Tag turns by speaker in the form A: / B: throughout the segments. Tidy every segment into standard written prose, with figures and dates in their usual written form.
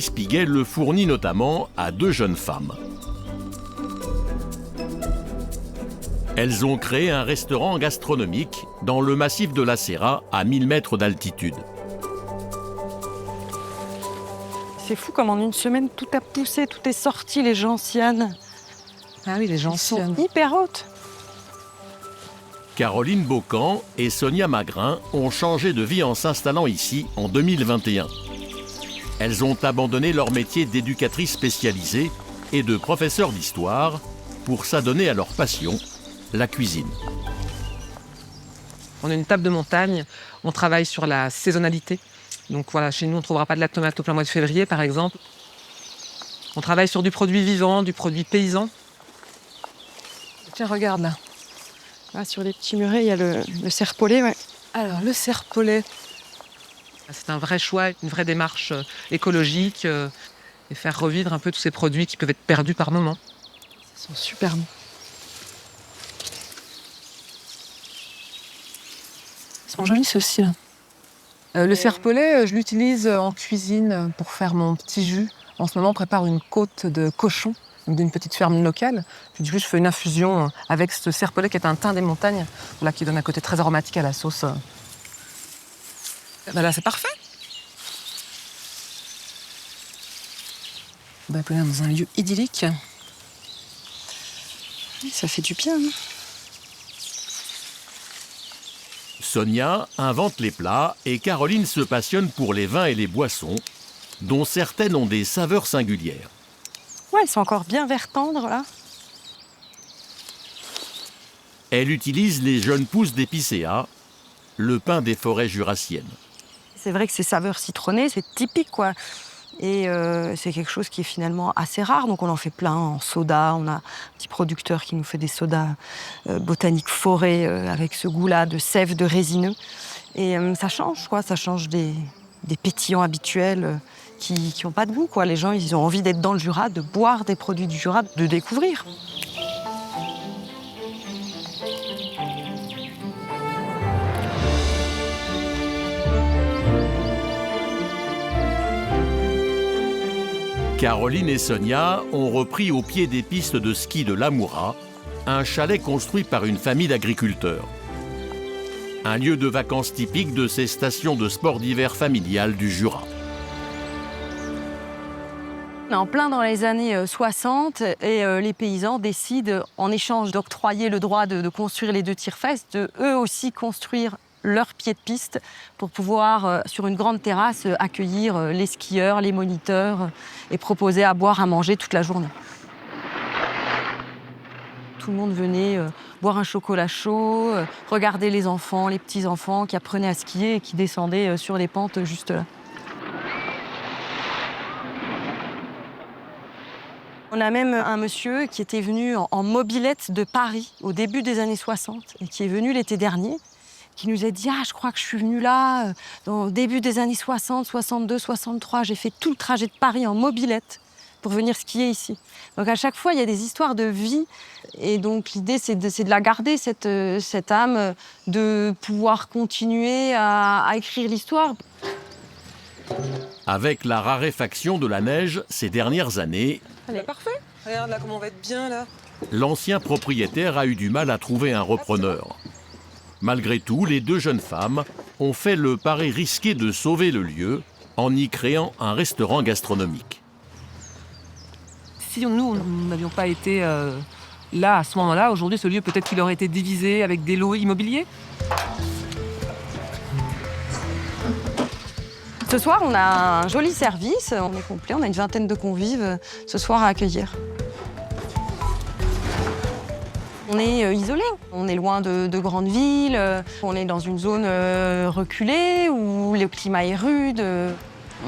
A: Piguet le fournit notamment à 2 jeunes femmes. Elles ont créé un restaurant gastronomique dans le massif de la Serra, à 1000 mètres d'altitude.
B: C'est fou comme en une semaine, tout a poussé, tout est sorti, les gentianes.
C: Ah oui, les
B: Elles
C: gentianes.
B: sont hyper hautes.
A: Caroline Beaucamp et Sonia Magrin ont changé de vie en s'installant ici en 2021. Elles ont abandonné leur métier d'éducatrice spécialisée et de professeur d'histoire pour s'adonner à leur passion, la cuisine.
C: On a une table de montagne, on travaille sur la saisonnalité. Donc voilà, chez nous, on ne trouvera pas de la tomate au plein mois de février, par exemple. On travaille sur du produit vivant, du produit paysan.
B: Tiens, regarde là. Là, sur les petits murets, il y a le serpolet. Ouais.
C: Alors, le serpolet, c'est un vrai choix, une vraie démarche écologique et faire revivre un peu tous ces produits qui peuvent être perdus par moment.
B: Ils sont super bons. Ils sont jolis ceux-ci là.
C: Le serpolet, je l'utilise en cuisine pour faire mon petit jus. En ce moment, on prépare une côte de cochon d'une petite ferme locale. Puis du coup, je fais une infusion avec ce serpolet qui est un thym des montagnes, là, qui donne un côté très aromatique à la sauce. Ben là, c'est parfait. On va appeler dans un lieu idyllique.
B: Ça fait du bien. Hein.
A: Sonia invente les plats et Caroline se passionne pour les vins et les boissons, dont certaines ont des saveurs singulières.
B: Ouais, elles sont encore bien vert tendre là.
A: Elle utilise les jeunes pousses d'épicéa, le pain des forêts jurassiennes.
B: C'est vrai que ces saveurs citronnées, c'est typique quoi. Et c'est quelque chose qui est finalement assez rare, donc on en fait plein en soda. On a un petit producteur qui nous fait des sodas botaniques forêt avec ce goût-là de sève, de résineux. Et ça change quoi, ça change des pétillants habituels qui n'ont pas de goût quoi. Les gens ils ont envie d'être dans le Jura, de boire des produits du Jura, de découvrir.
A: Caroline et Sonia ont repris au pied des pistes de ski de l'Amoura, un chalet construit par une famille d'agriculteurs. Un lieu de vacances typique de ces stations de sport d'hiver familiales du Jura.
B: On est en plein dans les années 60 et les paysans décident, en échange d'octroyer le droit de construire les 2 tire-fesses, de eux aussi construire leur pied de piste pour pouvoir, sur une grande terrasse, accueillir les skieurs, les moniteurs et proposer à boire, à manger toute la journée. Tout le monde venait boire un chocolat chaud, regarder les enfants, les petits-enfants qui apprenaient à skier et qui descendaient sur les pentes juste là. On a même un monsieur qui était venu en mobilette de Paris au début des années 60 et qui est venu l'été dernier, qui nous a dit « Ah, je crois que je suis venu là, au début des années 60, 62, 63, j'ai fait tout le trajet de Paris en mobilette pour venir skier ici. » Donc à chaque fois, il y a des histoires de vie. Et donc l'idée, c'est de la garder, cette âme, de pouvoir continuer à écrire l'histoire.
A: Avec la raréfaction de la neige ces dernières années,
C: Allez. Parfait. Regarde là comment on va être bien là.
A: l'ancien propriétaire a eu du mal à trouver un repreneur. Malgré tout, les 2 jeunes femmes ont fait le pari risqué de sauver le lieu en y créant un restaurant gastronomique.
C: Si nous n'avions pas été là à ce moment-là, aujourd'hui ce lieu peut-être qu'il aurait été divisé avec des lots immobiliers.
B: Ce soir, on a un joli service, on est complet, on a une vingtaine de convives ce soir à accueillir. On est isolé, on est loin de grandes villes, on est dans une zone reculée où le climat est rude.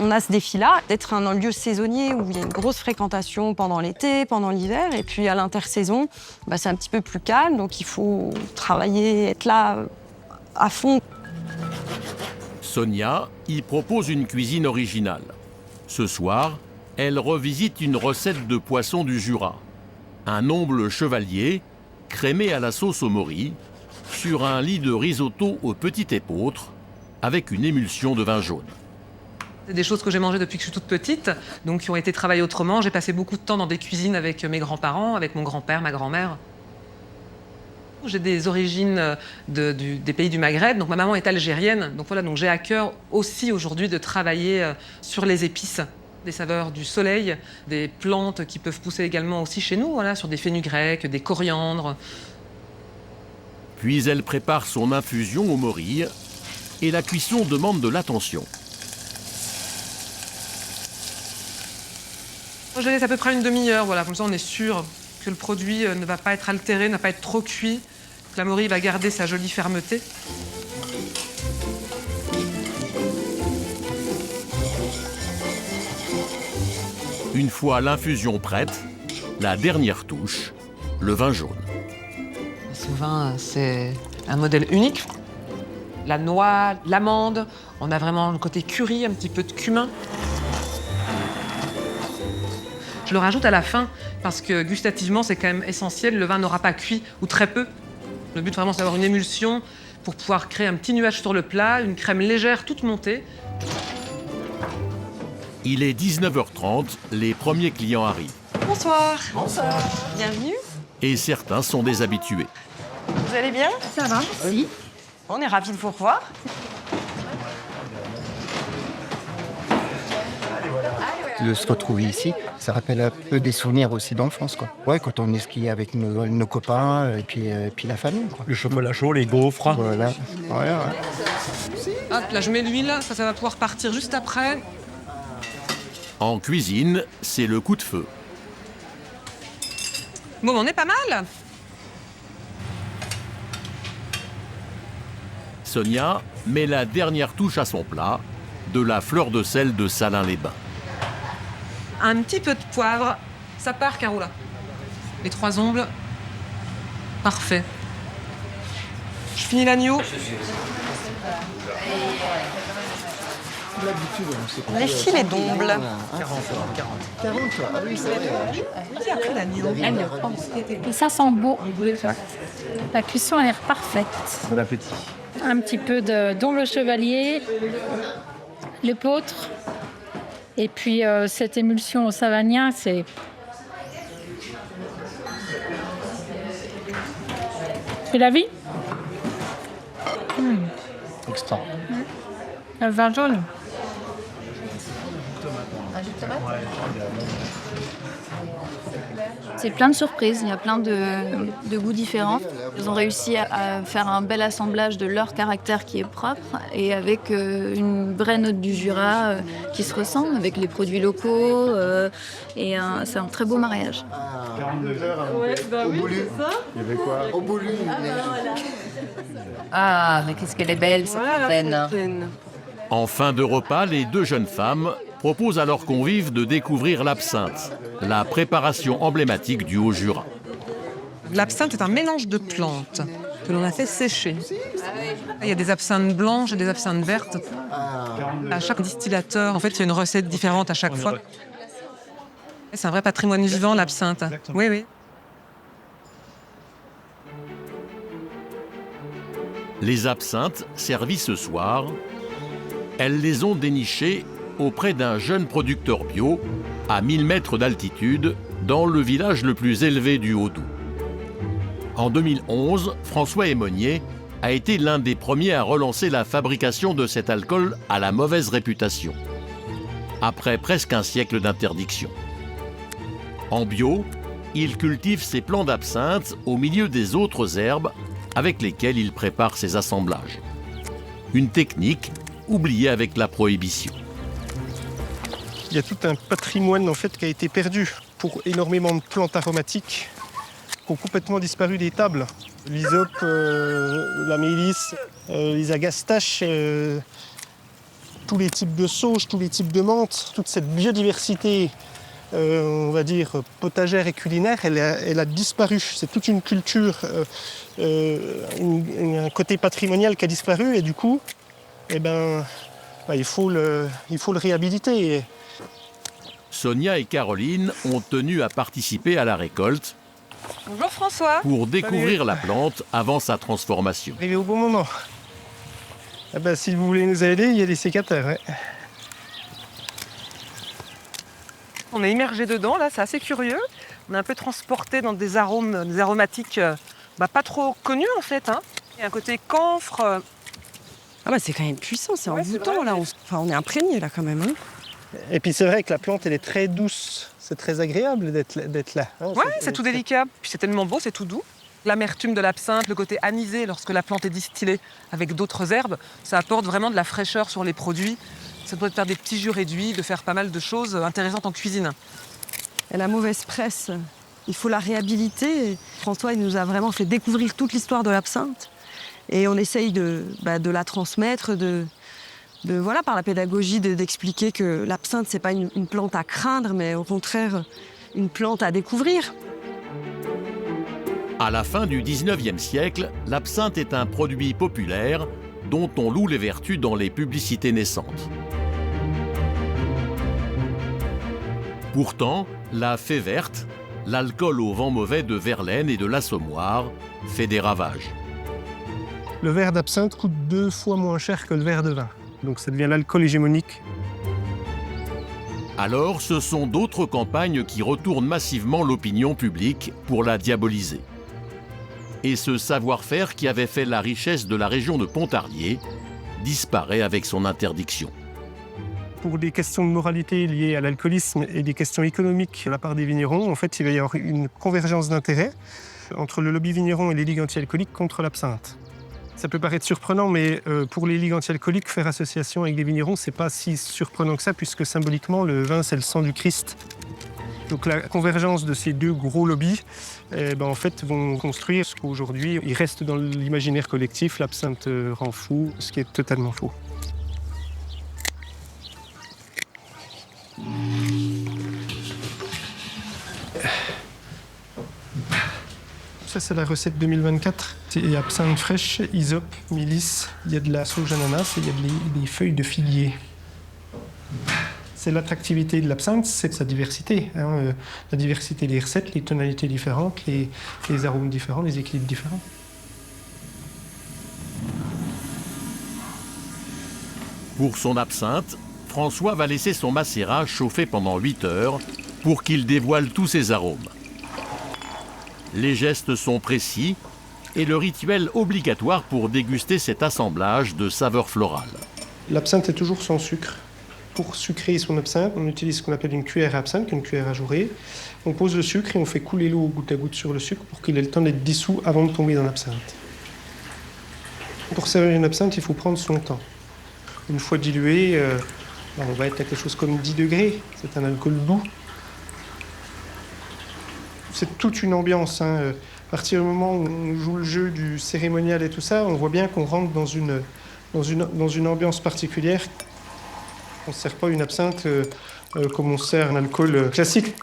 B: On a ce défi-là d'être un lieu saisonnier où il y a une grosse fréquentation pendant l'été, pendant l'hiver, et puis à l'intersaison, c'est un petit peu plus calme, donc il faut travailler, être là à fond.
A: Sonia y propose une cuisine originale. Ce soir, elle revisite une recette de poisson du Jura. Un omble chevalier, crémé à la sauce au mori, sur un lit de risotto au petit épeautre, avec une émulsion de vin jaune.
C: C'est des choses que j'ai mangées depuis que je suis toute petite, donc qui ont été travaillées autrement. J'ai passé beaucoup de temps dans des cuisines avec mes grands-parents, avec mon grand-père, ma grand-mère. J'ai des origines des pays du Maghreb, donc ma maman est algérienne. Donc voilà, donc j'ai à cœur aussi aujourd'hui de travailler sur les épices, des saveurs du soleil, des plantes qui peuvent pousser également aussi chez nous, voilà, sur des fenugrec, des coriandres.
A: Puis elle prépare son infusion au morille et la cuisson demande de l'attention.
C: Je laisse à peu près une demi-heure, voilà, comme ça on est sûr que le produit ne va pas être altéré, ne va pas être trop cuit, que la morille va garder sa jolie fermeté.
A: Une fois l'infusion prête, la dernière touche, le vin jaune.
C: Ce vin, c'est un modèle unique. La noix, l'amande, on a vraiment le côté curry, un petit peu de cumin. Je le rajoute à la fin parce que gustativement, c'est quand même essentiel. Le vin n'aura pas cuit ou très peu. Le but vraiment, c'est d'avoir une émulsion pour pouvoir créer un petit nuage sur le plat, une crème légère toute montée.
A: Il est 19h30, les premiers clients arrivent.
B: Bonsoir. Bonsoir. Bienvenue.
A: Et certains sont des habitués.
B: Vous allez bien?
D: Ça va, merci.
B: On est ravis de vous revoir.
E: De se retrouver ici, ça rappelle un peu des souvenirs aussi d'enfance, quoi. Ouais, quand on est skié avec nos copains et puis la famille, quoi.
F: Le chocolat chaud, les gaufres.
E: Voilà. Ouais.
C: Hop, là, je mets l'huile, ça va pouvoir partir juste après.
A: En cuisine, c'est le coup de feu.
C: Bon, on est pas mal.
A: Sonia met la dernière touche à son plat, de la fleur de sel de Salins-les-Bains.
C: Un petit peu de poivre, ça part, Carola. Les 3 ongles, parfait. Je finis l'agneau.
B: Les filets d'omble.
E: 40, toi. Ah oui, c'est vrai.
C: Qui a pris l'agneau?
D: Et ça sent beau. La cuisson a l'air parfaite.
F: Bon appétit.
D: Un petit peu d'omble chevalier, l'épeautre, et puis cette émulsion au savagnin, c'est... C'est la vie.
E: Extra.
D: Le vin jaune.
G: C'est plein de surprises, il y a plein de goûts différents. Ils ont réussi à faire un bel assemblage de leur caractère qui est propre et avec une vraie note du Jura qui se ressemble avec les produits locaux. C'est un très beau mariage.
E: 42 heures. Au boulu. Il y avait quoi? Au boulu.
H: Ah, mais qu'est-ce qu'elle est belle, cette fontaine.
A: En fin de repas, les deux jeunes femmes proposent à leurs convives de découvrir l'absinthe, la préparation emblématique du Haut-Jura.
C: L'absinthe est un mélange de plantes que l'on a fait sécher. Il y a des absinthes blanches et des absinthes vertes. À chaque distillateur, en fait, il y a une recette différente à chaque fois. C'est un vrai patrimoine vivant, l'absinthe.
F: Exactement.
C: Oui, oui.
A: Les absinthes, servies ce soir, elles les ont dénichées auprès d'un jeune producteur bio, à 1000 mètres d'altitude, dans le village le plus élevé du Haut-Doubs. En 2011, François Aymonier a été l'un des premiers à relancer la fabrication de cet alcool à la mauvaise réputation, après presque un siècle d'interdiction. En bio, il cultive ses plants d'absinthe au milieu des autres herbes avec lesquelles il prépare ses assemblages. Une technique oubliée avec la prohibition.
I: Il y a tout un patrimoine en fait qui a été perdu pour énormément de plantes aromatiques qui ont complètement disparu des tables. L'hysope, la mélisse, les agastaches, tous les types de sauge, tous les types de menthe, toute cette biodiversité, on va dire potagère et culinaire, elle a disparu. C'est toute une culture, un côté patrimonial qui a disparu et du coup, il faut le réhabiliter.
A: Sonia et Caroline ont tenu à participer à la récolte.
B: Bonjour François.
A: Pour découvrir la plante avant sa transformation.
I: Arrivé au bon moment. Si vous voulez nous aider, il y a des sécateurs. Ouais.
C: On est immergé dedans, là, c'est assez curieux. On est un peu transporté dans des arômes, des aromatiques pas trop connus en fait. Il y a un côté camphre.
B: Ah bah c'est quand même puissant, c'est
C: Ouais,
B: envoûtant
C: c'est vrai.
B: là. On est imprégné là quand même. Hein.
I: Et puis c'est vrai que la plante, elle est très douce. C'est très agréable d'être là. Hein.
C: Ouais, c'est tout délicat. Puis c'est tellement beau, c'est tout doux. L'amertume de l'absinthe, le côté anisé lorsque la plante est distillée avec d'autres herbes, ça apporte vraiment de la fraîcheur sur les produits. Ça doit faire des petits jus réduits, de faire pas mal de choses intéressantes en cuisine.
B: Et la mauvaise presse, il faut la réhabiliter. Et François, il nous a vraiment fait découvrir toute l'histoire de l'absinthe. Et on essaye de la transmettre, voilà, par la pédagogie, d'expliquer que l'absinthe, c'est pas une plante à craindre, mais au contraire, une plante à découvrir.
A: À la fin du 19e siècle, l'absinthe est un produit populaire dont on loue les vertus dans les publicités naissantes. Pourtant, la fée verte, l'alcool au vent mauvais de Verlaine et de l'Assommoir, fait des ravages.
I: Le verre d'absinthe coûte 2 fois moins cher que le verre de vin. Donc ça devient l'alcool hégémonique.
A: Alors, ce sont d'autres campagnes qui retournent massivement l'opinion publique pour la diaboliser. Et ce savoir-faire qui avait fait la richesse de la région de Pontarlier disparaît avec son interdiction.
I: Pour des questions de moralité liées à l'alcoolisme et des questions économiques de la part des vignerons, en fait, il va y avoir une convergence d'intérêts entre le lobby vigneron et les ligues anti-alcooliques contre l'absinthe. Ça peut paraître surprenant, mais pour les ligues anti-alcooliques, faire association avec des vignerons, c'est pas si surprenant que ça, puisque symboliquement, le vin, c'est le sang du Christ. Donc la convergence de ces deux gros lobbies, en fait, vont construire ce qu'aujourd'hui, il reste dans l'imaginaire collectif, l'absinthe rend fou, ce qui est totalement faux. Ça, c'est la recette 2024. C'est absinthe fraîche, hysope, mélisse, il y a de la sauge ananas et il y a des feuilles de figuier. C'est l'attractivité de l'absinthe, c'est sa diversité. La diversité des recettes, les tonalités différentes, les arômes différents, les équilibres différents.
A: Pour son absinthe, François va laisser son macérat chauffer pendant 8 heures pour qu'il dévoile tous ses arômes. Les gestes sont précis et le rituel obligatoire pour déguster cet assemblage de saveurs florales.
I: L'absinthe est toujours sans sucre. Pour sucrer son absinthe, on utilise ce qu'on appelle une cuillère à absinthe, une cuillère ajourée. On pose le sucre et on fait couler l'eau goutte à goutte sur le sucre pour qu'il ait le temps d'être dissous avant de tomber dans l'absinthe. Pour servir une absinthe, il faut prendre son temps. Une fois dilué, on va être à quelque chose comme 10 degrés. C'est un alcool doux. C'est toute une ambiance. À partir du moment où on joue le jeu du cérémonial et tout ça, on voit bien qu'on rentre dans une ambiance particulière. On ne sert pas une absinthe comme on sert un alcool classique.